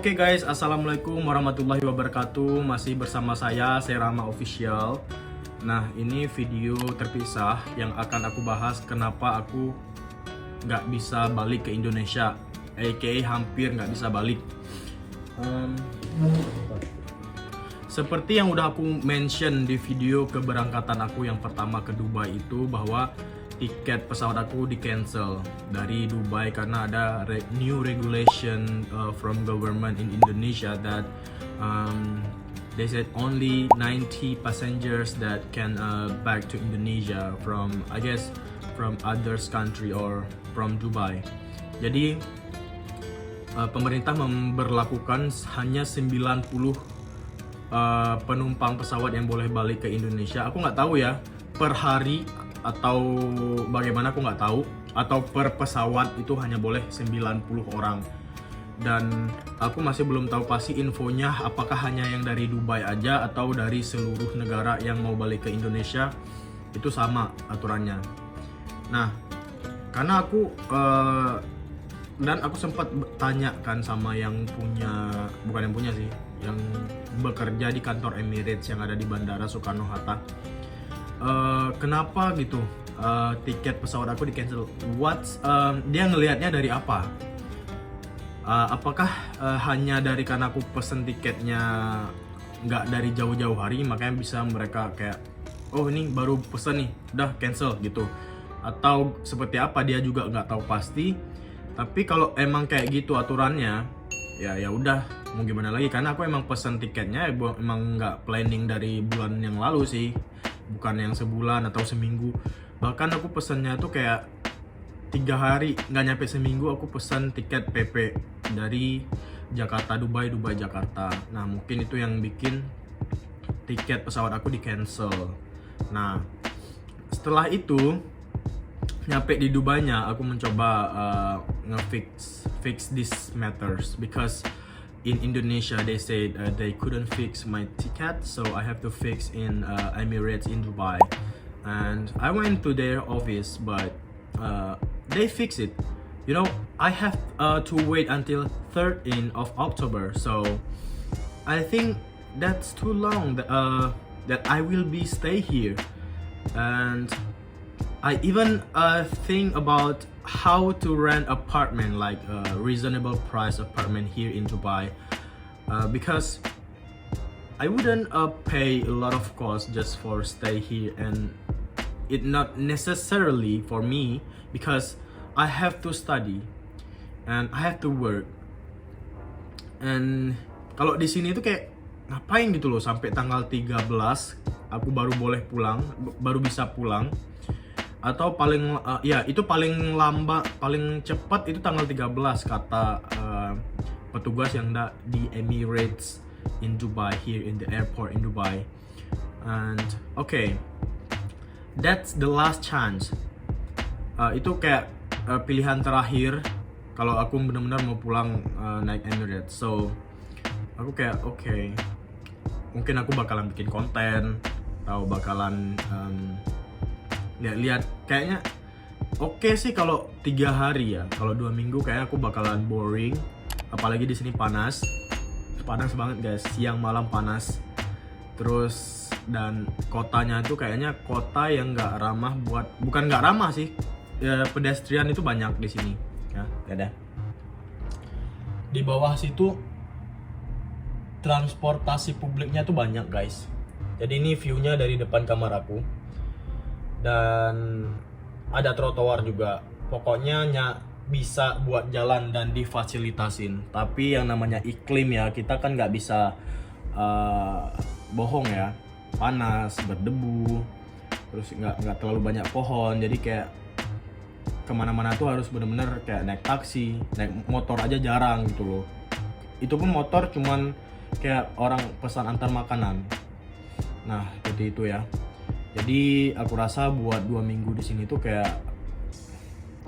Oke guys, assalamualaikum warahmatullahi wabarakatuh. Masih bersama saya Rama Official. Nah, ini video terpisah yang akan aku bahas kenapa aku nggak bisa balik ke Indonesia, aka hampir nggak bisa balik. Seperti yang udah aku mention di video keberangkatan aku yang pertama ke Dubai itu, bahwa tiket pesawat aku di cancel dari Dubai karena ada new regulation from government in Indonesia that they said only 90 passengers that can back to Indonesia from, I guess, from others country or from Dubai. Jadi pemerintah memberlakukan hanya 90 penumpang pesawat yang boleh balik ke Indonesia. Aku nggak tahu ya per hari atau bagaimana, aku nggak tahu, atau per pesawat itu hanya boleh 90 orang. Dan aku masih belum tahu pasti infonya apakah hanya yang dari Dubai aja atau dari seluruh negara yang mau balik ke Indonesia itu sama aturannya. Nah, karena aku dan aku sempat tanya kan sama yang punya, bukan yang punya sih, yang bekerja di kantor Emirates yang ada di Bandara Soekarno-Hatta, kenapa gitu tiket pesawat aku di cancel. Dia ngelihatnya dari apa? Apakah hanya dari karena aku pesen tiketnya nggak dari jauh-jauh hari, makanya bisa mereka kayak, oh ini baru pesen nih, udah cancel gitu? Atau seperti apa, dia juga nggak tahu pasti. Tapi kalau emang kayak gitu aturannya, ya udah, mau gimana lagi, karena aku emang pesen tiketnya emang nggak planning dari bulan yang lalu sih, bukan yang sebulan atau seminggu. Bahkan aku pesennya tuh kayak 3 hari, nggak nyampe seminggu aku pesan tiket PP dari Jakarta Dubai, Dubai Jakarta. Nah, mungkin itu yang bikin tiket pesawat aku di cancel. Nah, setelah itu nyampe di Dubainya, aku mencoba fix this matters, because in Indonesia they said they couldn't fix my ticket, so I have to fix in Emirates in Dubai. And I went to their office, but they fix it. You know, I have to wait until 13th of October, so I think that's too long that I will be stay here. And I even think about how to rent apartment, like a reasonable price apartment here in Dubai, because I wouldn't pay a lot of cost just for stay here, and it not necessarily for me, because I have to study and I have to work. And kalau di sini tuh kayak ngapain gitu loh, sampai tanggal 13 aku baru boleh pulang, baru bisa pulang. Atau paling itu paling lambat, paling cepat itu tanggal 13 kata petugas yang ada di Emirates in Dubai, here in the airport in Dubai. And okay, that's the last chance. Itu kayak pilihan terakhir kalau aku benar-benar mau pulang naik Emirates. So aku kayak okay, mungkin aku bakalan bikin konten atau bakalan lihat kayaknya oke sih kalau 3 hari ya. Kalau 2 minggu kayaknya aku bakalan boring, apalagi di sini panas banget guys, siang malam panas. Terus dan kotanya itu kayaknya kota yang nggak ramah buat, bukan nggak ramah sih ya, pedestrian itu banyak di sini ya, ada di bawah situ transportasi publiknya tuh banyak guys. Jadi ini viewnya dari depan kamar aku, dan ada trotoar juga. Pokoknya bisa buat jalan dan difasilitasin. Tapi yang namanya iklim ya, kita kan nggak bisa bohong ya, panas, berdebu, terus nggak terlalu banyak pohon. Jadi kayak kemana-mana tuh harus bener-bener kayak naik taksi, naik motor aja jarang gitu loh. Itu pun motor cuman kayak orang pesan antar makanan. Nah, seperti itu ya. Jadi aku rasa buat 2 minggu di sini tuh kayak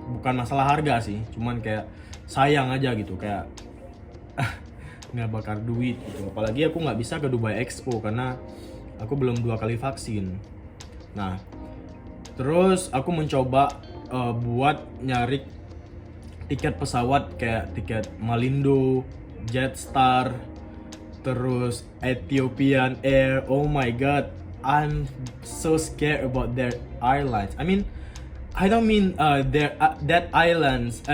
bukan masalah harga sih, cuman kayak sayang aja gitu, kayak nggak bakar duit gitu. Apalagi aku nggak bisa ke Dubai Expo karena aku belum 2 kali vaksin. Nah, terus aku mencoba buat nyari tiket pesawat kayak tiket Malindo Jetstar, terus Ethiopian Air. Oh my god, I'm so scared about their airlines. I don't mean that airlines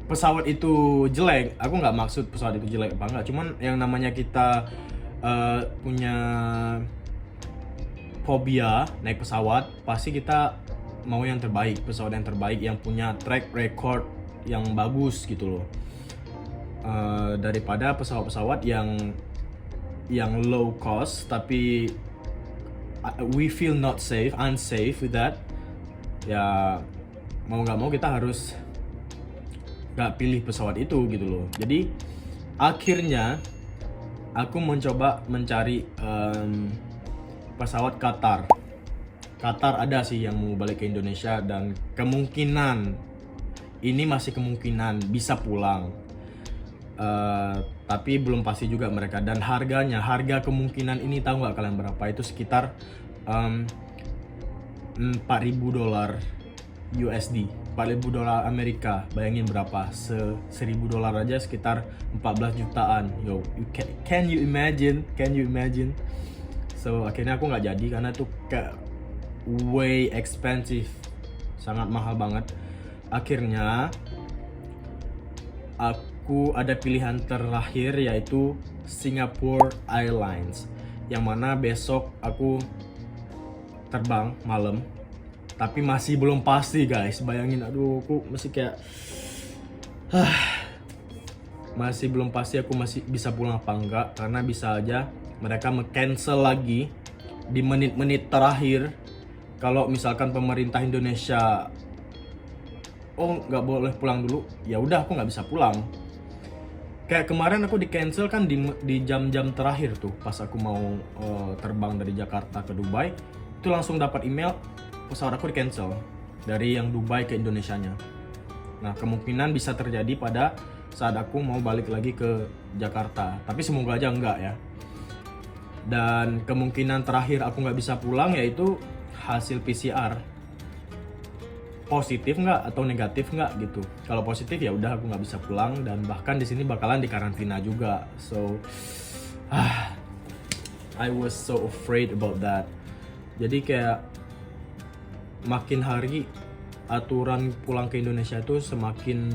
pesawat itu jelek. Aku nggak maksud pesawat itu jelek apa enggak. Cuman yang namanya kita punya fobia naik pesawat, pasti kita mau yang terbaik, pesawat yang terbaik yang punya track record yang bagus gitu loh. Daripada pesawat-pesawat yang low cost tapi we feel not safe, unsafe with that. Ya mau nggak mau kita harus nggak pilih pesawat itu gitu loh. Jadi akhirnya aku mencoba mencari pesawat Qatar. Qatar ada sih yang mau balik ke Indonesia dan kemungkinan ini masih kemungkinan bisa pulang. Tapi belum pasti juga mereka, dan harga kemungkinan ini tahu nggak kalian berapa? Itu sekitar $4.000 USD, $4.000 Amerika. Bayangin berapa? $1.000 aja sekitar 14 jutaan. Yo, can you imagine? So akhirnya aku nggak jadi karena itu kayak way expensive, sangat mahal banget. Akhirnya aku ada pilihan terakhir yaitu Singapore Airlines, yang mana besok aku terbang malam, tapi masih belum pasti guys. Bayangin, aduh, aku masih kayak masih belum pasti aku masih bisa pulang apa enggak, karena bisa aja mereka cancel lagi di menit-menit terakhir. Kalau misalkan pemerintah Indonesia nggak boleh pulang dulu, ya udah aku nggak bisa pulang. Kayak kemarin aku di cancel kan di jam-jam terakhir tuh, pas aku mau terbang dari Jakarta ke Dubai, itu langsung dapat email pesawat aku di cancel dari yang Dubai ke Indonesianya. Nah kemungkinan bisa terjadi pada saat aku mau balik lagi ke Jakarta, tapi semoga aja enggak ya. Dan kemungkinan terakhir aku nggak bisa pulang yaitu hasil PCR, positif nggak atau negatif nggak gitu. Kalau positif ya udah aku nggak bisa pulang, dan bahkan di sini bakalan dikarantina juga. So I was so afraid about that. Jadi kayak makin hari aturan pulang ke Indonesia itu semakin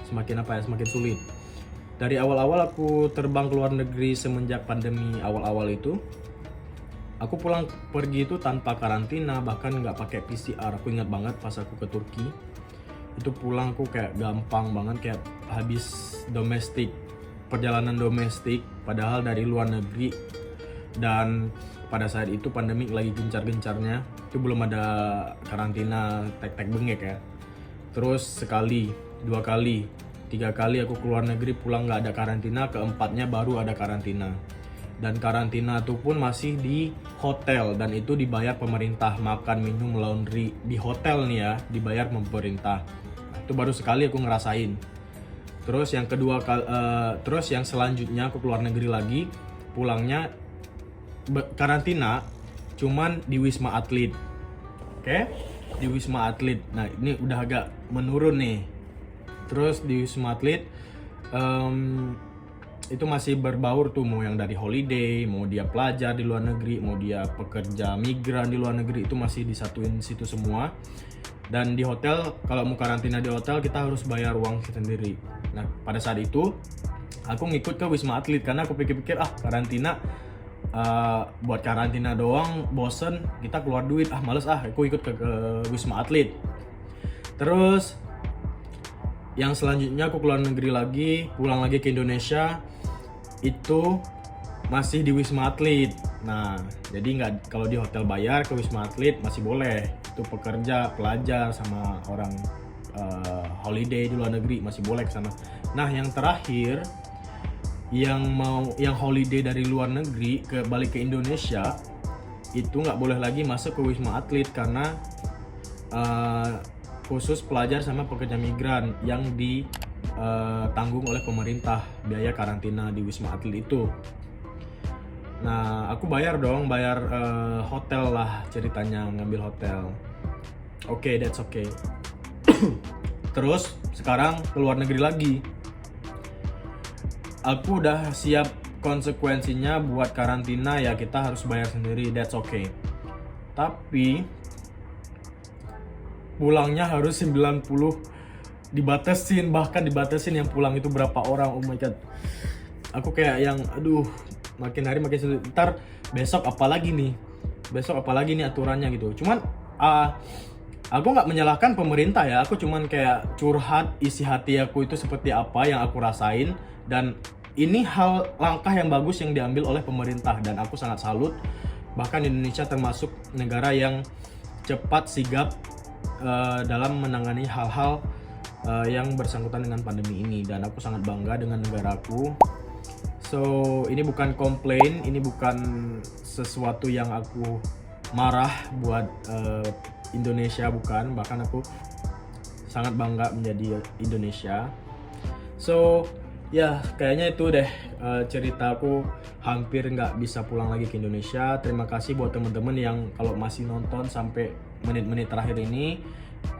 semakin sulit. Dari awal-awal aku terbang ke luar negeri semenjak pandemi awal-awal itu, aku pulang pergi itu tanpa karantina, bahkan nggak pakai PCR. Aku ingat banget pas aku ke Turki, itu pulang aku kayak gampang banget, kayak habis perjalanan domestik, padahal dari luar negeri. Dan pada saat itu pandemi lagi gencar-gencarnya, itu belum ada karantina tek-tek bengek ya. Terus sekali, 2 kali, 3 kali aku keluar negeri pulang nggak ada karantina, keempatnya baru ada karantina. Dan karantina itu pun masih di hotel, dan itu dibayar pemerintah. Makan, minum, laundry di hotel nih ya, dibayar pemerintah. Itu baru sekali aku ngerasain. Terus yang kedua terus yang selanjutnya aku keluar negeri lagi, pulangnya karantina cuman di Wisma Atlet. Oke? Di Wisma Atlet. Nah, ini udah agak menurun nih. Terus di Wisma Atlet itu masih berbaur tuh, mau yang dari holiday, mau dia pelajar di luar negeri, mau dia pekerja migran di luar negeri, itu masih disatuin situ semua. Dan di hotel, kalau mau karantina di hotel kita harus bayar uang sendiri. Nah pada saat itu aku ngikut ke Wisma Atlet karena aku pikir-pikir karantina buat karantina doang bosen, kita keluar duit, males aku ikut ke Wisma Atlet. Terus yang selanjutnya aku keluar negeri lagi, pulang lagi ke Indonesia, itu masih di Wisma Atlet. Nah, jadi nggak, kalau di hotel bayar, ke Wisma Atlet masih boleh. Itu pekerja, pelajar, sama orang holiday di luar negeri masih boleh ke sana. Nah, yang terakhir yang holiday dari luar negeri balik ke Indonesia itu nggak boleh lagi masuk ke Wisma Atlet karena khusus pelajar sama pekerja migran yang ditanggung oleh pemerintah biaya karantina di Wisma Atlet itu. Nah aku bayar hotel lah ceritanya, ngambil hotel. Oke, that's okay. Terus sekarang ke luar negeri lagi. Aku udah siap konsekuensinya buat karantina, ya kita harus bayar sendiri, that's okay. Tapi pulangnya harus 90, dibatasin, bahkan dibatasin yang pulang itu berapa orang. Oh my god. Aku kayak yang aduh, makin hari makin sulit. Ntar besok apalagi nih aturannya gitu. Cuman aku nggak menyalahkan pemerintah ya, aku cuman kayak curhat isi hati aku itu seperti apa yang aku rasain. Dan ini langkah yang bagus yang diambil oleh pemerintah dan aku sangat salut. Bahkan Indonesia termasuk negara yang cepat sigap dalam menangani hal-hal yang bersangkutan dengan pandemi ini, dan aku sangat bangga dengan negaraku. So ini bukan komplain, ini bukan sesuatu yang aku marah buat Indonesia, bukan. Bahkan aku sangat bangga menjadi Indonesia. So ya kayaknya itu deh ceritaku, hampir nggak bisa pulang lagi ke Indonesia. Terima kasih buat teman-teman yang kalau masih nonton sampai menit-menit terakhir ini.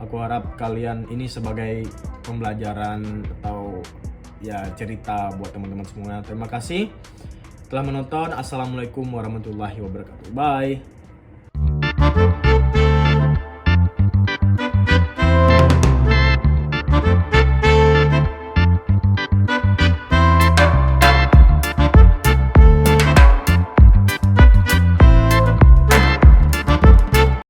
Aku harap kalian ini sebagai pembelajaran atau ya cerita buat teman-teman semua. Terima kasih telah menonton. Assalamualaikum warahmatullahi wabarakatuh. Bye.